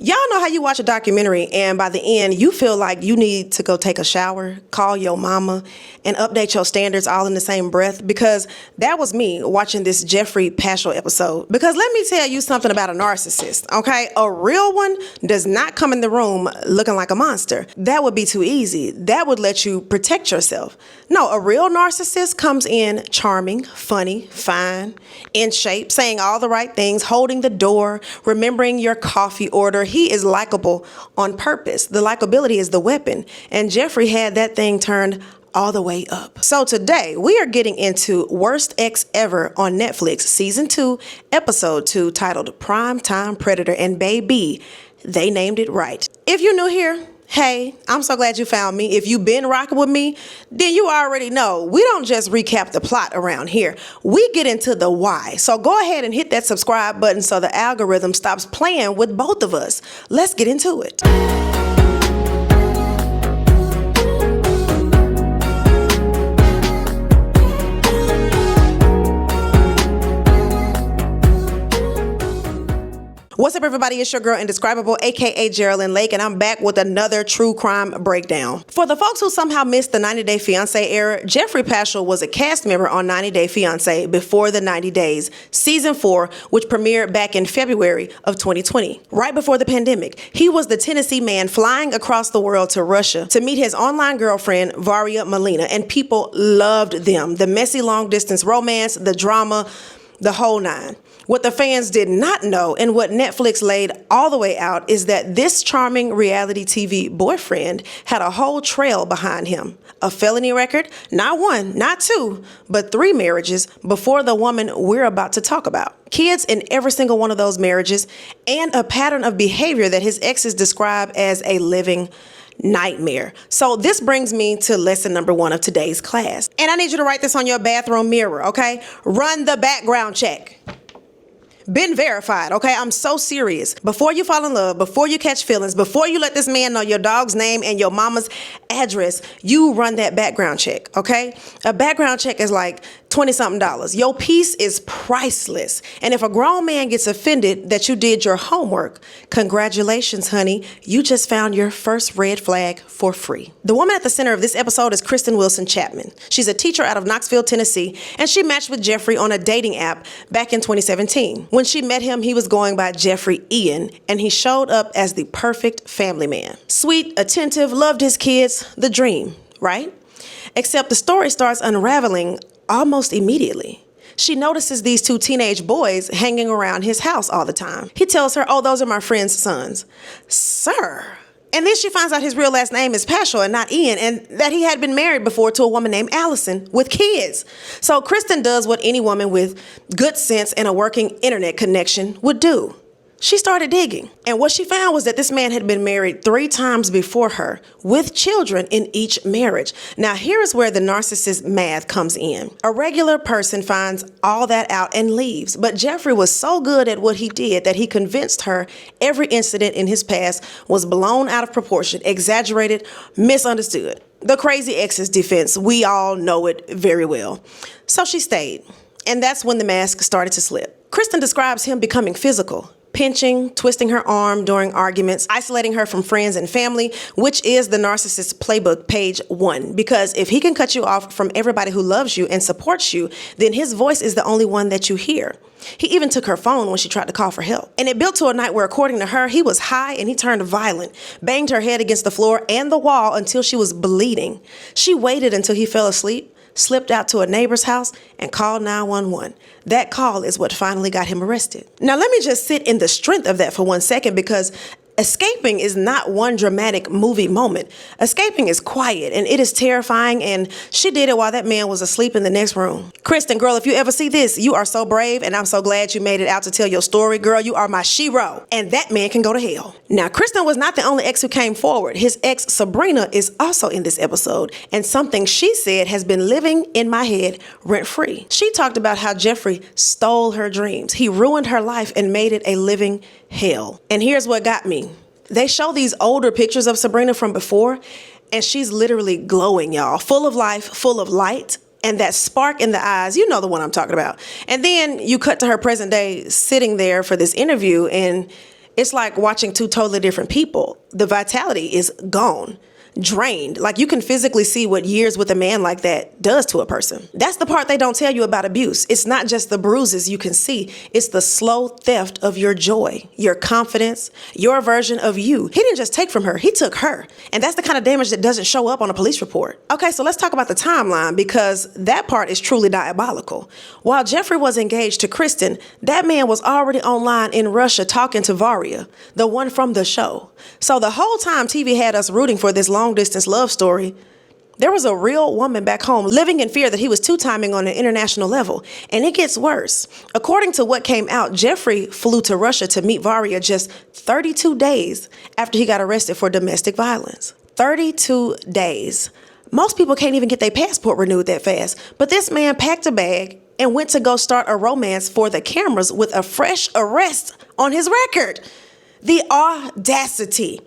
Y'all know how you watch a documentary and by the end you feel like you need to go take a shower, call your mama, and update your standards all in the same breath? Because that was me watching this Geoffrey Paschel episode. Because let me tell you something about a narcissist, okay? A real one does not come in the room looking like a monster. That would be too easy. That would let you protect yourself. No, a real narcissist comes in charming, funny, fine, in shape, saying all the right things, holding the door, remembering your coffee order. He is likable on purpose. The likability is the weapon. And Geoffrey had that thing turned all the way up. So today we are getting into Worst Ex Ever on Netflix, season 2, episode 2, titled Primetime Predator. And baby, they named it right. If you're new here, hey, I'm so glad you found me. If you've been rocking with me, then you already know we don't just recap the plot around here. We get into the why. So go ahead and hit that subscribe button so the algorithm stops playing with both of us. Let's get into it. What's up, everybody? It's your girl Indescribable, aka Geraldine Lake, and I'm back with another true crime breakdown. For the folks who somehow missed the 90 Day Fiancé era, Geoffrey Paschel was a cast member on 90 Day Fiancé before the 90 Days, season 4, which premiered back in February of 2020, right before the pandemic. He was the Tennessee man flying across the world to Russia to meet his online girlfriend, Varya STILL, and people loved them. The messy long-distance romance, the drama, the whole nine. What the fans did not know and what Netflix laid all the way out is that this charming reality TV boyfriend had a whole trail behind him. A felony record, not 1, not 2, but 3 marriages before the woman we're about to talk about. Kids in every single one of those marriages, and a pattern of behavior that his exes describe as a living nightmare. So this brings me to lesson number 1 of today's class. And I need you to write this on your bathroom mirror, okay? Run the background check. Been verified, okay? I'm so serious. Before you fall in love, before you catch feelings, before you let this man know your dog's name and your mama's address, you run that background check, okay? A background check is like $20-something. Your piece is priceless. And if a grown man gets offended that you did your homework, congratulations, honey. You just found your first red flag for free. The woman at the center of this episode is Kristen Wilson Chapman. She's a teacher out of Knoxville, Tennessee, and she matched with Geoffrey on a dating app back in 2017. When she met him, he was going by Geoffrey Ian, and he showed up as the perfect family man. Sweet, attentive, loved his kids, the dream, right? Except the story starts unraveling almost immediately. She notices these 2 teenage boys hanging around his house all the time. He tells her, "Oh, those are my friend's sons." Sir. And then she finds out his real last name is Paschel and not Ian, and that he had been married before to a woman named Allison with kids. So Kristen does what any woman with good sense and a working internet connection would do. She started digging, and what she found was that this man had been married 3 times before her, with children in each marriage. Now here's where the narcissist math comes in. A regular person finds all that out and leaves, but Geoffrey was so good at what he did that he convinced her every incident in his past was blown out of proportion, exaggerated, misunderstood. The crazy ex's defense, we all know it very well. So she stayed, and that's when the mask started to slip. Kristen describes him becoming physical, pinching, twisting her arm during arguments, isolating her from friends and family, which is the narcissist playbook, page 1. Because if he can cut you off from everybody who loves you and supports you, then his voice is the only one that you hear. He even took her phone when she tried to call for help. And it built to a night where, according to her, he was high and he turned violent, banged her head against the floor and the wall until she was bleeding. She waited until he fell asleep, slipped out to a neighbor's house, and called 911. That call is what finally got him arrested. Now, let me just sit in the strength of that for 1 second, because escaping is not one dramatic movie moment. Escaping is quiet, and it is terrifying, and she did it while that man was asleep in the next room. Kristen, girl, if you ever see this, you are so brave, and I'm so glad you made it out to tell your story. Girl, you are my shero, and that man can go to hell. Now, Kristen was not the only ex who came forward. His ex, Sabrina, is also in this episode, and something she said has been living in my head rent-free. She talked about how Geoffrey stole her dreams. He ruined her life and made it a living hell. And here's what got me. They show these older pictures of Sabrina from before, and she's literally glowing, y'all. Full of life, full of light, and that spark in the eyes. You know the one I'm talking about. And then you cut to her present day sitting there for this interview, and It's like watching two totally different people. The vitality is gone. Drained. Like you can physically see what years with a man like that does to a person. That's the part they don't tell you about abuse. It's not just the bruises you can see. It's the slow theft of your joy, your confidence, your version of you. He didn't just take from her, he took her. And that's the kind of damage that doesn't show up on a police report. Okay, so let's talk about the timeline because that part is truly diabolical. While Geoffrey was engaged to Kristen, that man was already online in Russia talking to Varya, the one from the show. So the whole time TV had us rooting for this long-distance love story, there was a real woman back home living in fear that he was two-timing on an international level. And it gets worse. According to what came out, Geoffrey flew to Russia to meet Varya just 32 days after he got arrested for domestic violence. 32 days. Most people can't even get their passport renewed that fast. But this man packed a bag and went to go start a romance for the cameras with a fresh arrest on his record. The audacity.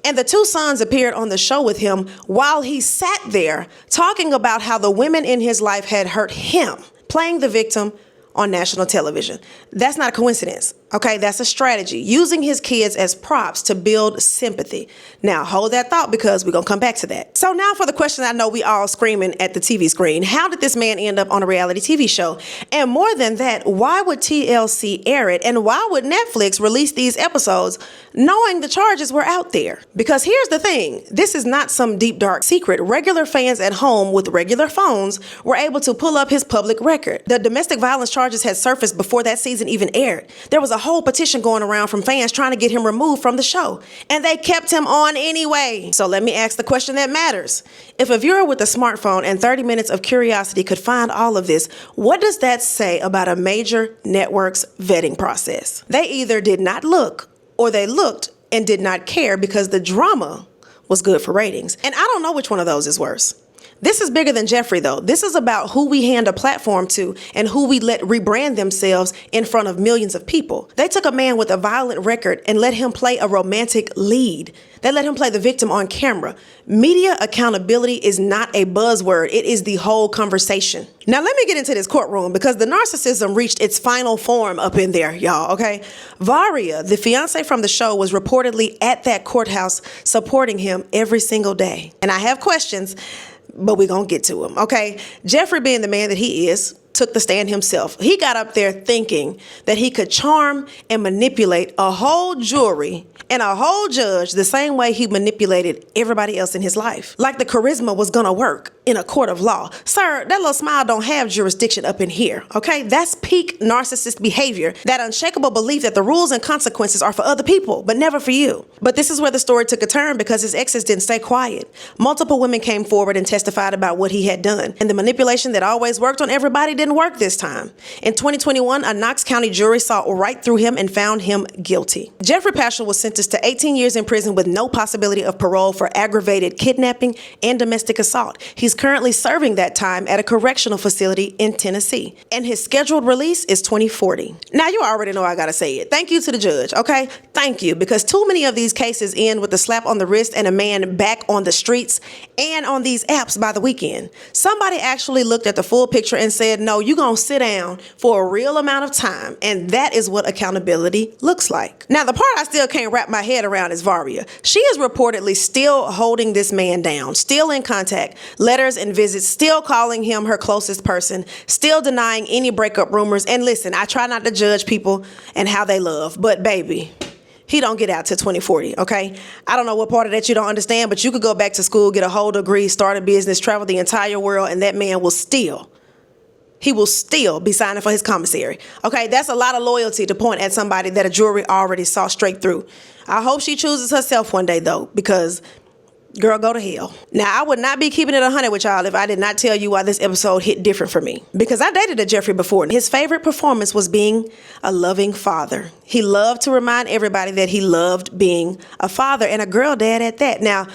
And the two sons appeared on the show with him while he sat there talking about how the women in his life had hurt him, playing the victim on national television. That's not a coincidence, okay? That's a strategy, using his kids as props to build sympathy. Now, hold that thought because we're gonna come back to that. So now for the question I know we all screaming at the TV screen. How did this man end up on a reality TV show? And more than that, why would TLC air it? And why would Netflix release these episodes knowing the charges were out there? Because here's the thing, this is not some deep dark secret. Regular fans at home with regular phones were able to pull up his public record. The domestic violence charges had surfaced before that season even aired. There was a whole petition going around from fans trying to get him removed from the show, and they kept him on anyway. So let me ask the question that matters. If a viewer with a smartphone and 30 minutes of curiosity could find all of this, what does that say about a major network's vetting process? They either did not look or they looked and did not care because the drama was good for ratings. And I don't know which one of those is worse. This is bigger than Geoffrey, though. This is about who we hand a platform to and who we let rebrand themselves in front of millions of people. They took a man with a violent record and let him play a romantic lead. They let him play the victim on camera. Media accountability is not a buzzword. It is the whole conversation. Now, let me get into this courtroom because the narcissism reached its final form up in there, y'all, okay? Varya, the fiancé from the show, was reportedly at that courthouse supporting him every single day. And I have questions, but we're going to get to him, okay? Geoffrey, being the man that he is, took the stand himself. He got up there thinking that he could charm and manipulate a whole jury and a whole judge the same way he manipulated everybody else in his life. Like the charisma was gonna work in a court of law. Sir, that little smile don't have jurisdiction up in here, okay? That's peak narcissist behavior, that unshakable belief that the rules and consequences are for other people, but never for you. But this is where the story took a turn because his exes didn't stay quiet. Multiple women came forward and testified about what he had done. And the manipulation that always worked on everybody didn't work this time. In 2021, a Knox County jury saw right through him and found him guilty. Geoffrey Paschel was sentenced to 18 years in prison with no possibility of parole for aggravated kidnapping and domestic assault. He's currently serving that time at a correctional facility in Tennessee, and his scheduled release is 2040. Now, you already know I gotta say it. Thank you to the judge, okay? Thank you, because too many of these cases end with a slap on the wrist and a man back on the streets and on these apps by the weekend. Somebody actually looked at the full picture and said, no, you're gonna sit down for a real amount of time, and that is what accountability looks like. Now, the part I still can't wrap my head around is Varya. She is reportedly still holding this man down, still in contact, letters and visits, still calling him her closest person, still denying any breakup rumors. And listen, I try not to judge people and how they love, but baby, he don't get out till 2040, okay? I don't know what part of that you don't understand, but you could go back to school, get a whole degree, start a business, travel the entire world, and that man will still be signing for his commissary. Okay, that's a lot of loyalty to point at somebody that a jury already saw straight through. I hope she chooses herself one day, though, because girl, go to hell. Now, I would not be keeping it 100 with y'all if I did not tell you why this episode hit different for me. Because I dated a Geoffrey before. His favorite performance was being a loving father. He loved to remind everybody that he loved being a father and a girl dad at that. Now,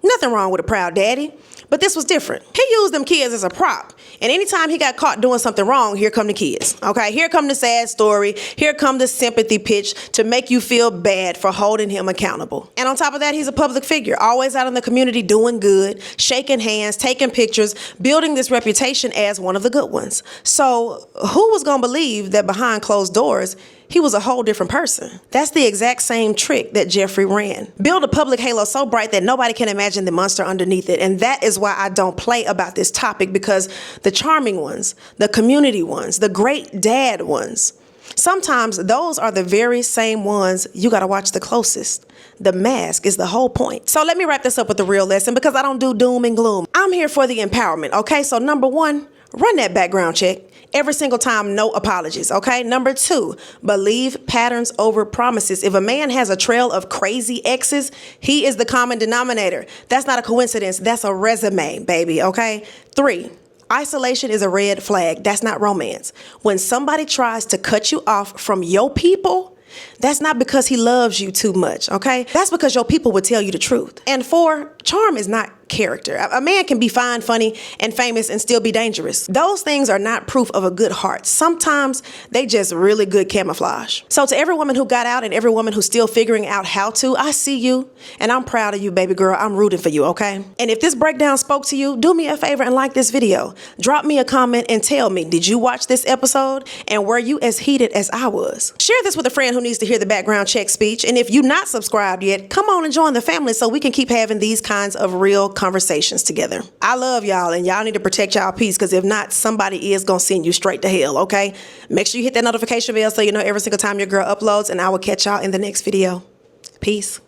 nothing wrong with a proud daddy, but this was different. He used them kids as a prop. And anytime he got caught doing something wrong, here come the kids, okay? Here come the sad story. Here come the sympathy pitch to make you feel bad for holding him accountable. And on top of that, he's a public figure, always out in the community doing good, shaking hands, taking pictures, building this reputation as one of the good ones. So who was gonna believe that behind closed doors, he was a whole different person. That's the exact same trick that Geoffrey ran. Build a public halo so bright that nobody can imagine the monster underneath it. And that is why I don't play about this topic, because the charming ones, the community ones, the great dad ones, sometimes those are the very same ones you gotta watch the closest. The mask is the whole point. So let me wrap this up with the real lesson, because I don't do doom and gloom. I'm here for the empowerment, okay? So number one, run that background check. Every single time, no apologies, okay? Number two, believe patterns over promises. If a man has a trail of crazy exes, he is the common denominator. That's not a coincidence. That's a resume, baby, okay? Three, isolation is a red flag. That's not romance. When somebody tries to cut you off from your people, that's not because he loves you too much, okay? That's because your people would tell you the truth. And four, charm is not character. A man can be fine, funny, and famous and still be dangerous. Those things are not proof of a good heart. Sometimes they just really good camouflage. So to every woman who got out and every woman who's still figuring out how to, I see you and I'm proud of you, baby girl. I'm rooting for you, okay? And if this breakdown spoke to you, do me a favor and like this video. Drop me a comment and tell me, did you watch this episode and were you as heated as I was? Share this with a friend who needs to hear the background check speech. And if you're not subscribed yet, come on and join the family so we can keep having these kinds of real conversations together. I love y'all, and y'all need to protect y'all peace, because if not, somebody is gonna send you straight to hell, okay? Make sure you hit that notification bell so you know every single time your girl uploads, and I will catch y'all in the next video. Peace.